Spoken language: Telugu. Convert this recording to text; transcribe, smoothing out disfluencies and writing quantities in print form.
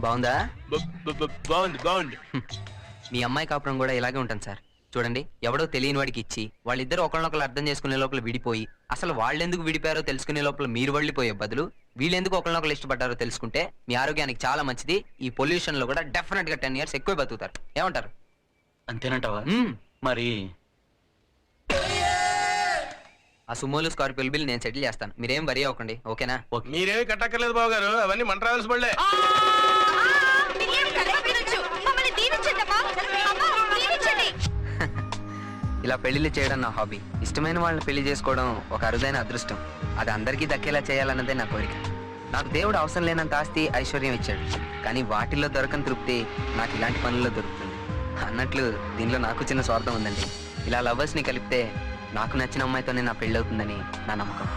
బాగుందా? బాగుంది బాగుంది. మీ అమ్మాయి కాపురం కూడా ఇలాగే ఉంటుంది సార్. చూడండి, ఎవడో తెలియని వాడికి ఇచ్చి వాళ్ళిద్దరు ఒకళ్ళనొకళ్ళు అర్థం చేసుకునే లోపల విడిపోయి, అసలు వాళ్ళెందుకు విడిపోయారో తెలుసుకునే లోపల మీరు వెళ్ళిపోయే బదులు వీళ్ళెందుకు ఒకళ్ళనొకళ్ళు ఇష్టపడ్డారో తెలుసుకుంటే మీ ఆరోగ్యానికి చాలా మంచిది. ఈ పొల్యూషన్ లో కూడా డెఫినెట్ గా 10 years ఎక్కువ బతుకుతారు. ఏమంటారు? అంతేనంటావా? మరి ఆ సుమోలు స్కార్పియో బిల్ నేను సెటిల్ చేస్తాను. మీరేం వరి అవ్వకండి, ఓకేనా? మీరేమి కట్టక్కర్లేదు బాబు గారు, అవన్నీ మన ట్రావెల్స్ బళ్ళే. ఇలా పెళ్లిళ్ళు చేయడం నా హాబీ. ఇష్టమైన వాళ్ళని పెళ్లి చేసుకోవడం ఒక అరుదైన అదృష్టం. అది అందరికీ దక్కేలా చేయాలన్నదే నా కోరిక. నాకు దేవుడు అవసరం లేనంత ఆస్తి ఐశ్వర్యం ఇచ్చాడు, కానీ వాటిల్లో దొరకని తృప్తి నాకు ఇలాంటి పనుల్లో దొరుకుతుంది. అన్నట్లు దీనిలో నాకు చిన్న స్వార్థం ఉందండి. ఇలా లవర్స్ ని కలిపితే నాకు నచ్చిన అమ్మాయితోనే నా పెళ్ళి అవుతుందని నా నమ్మకం.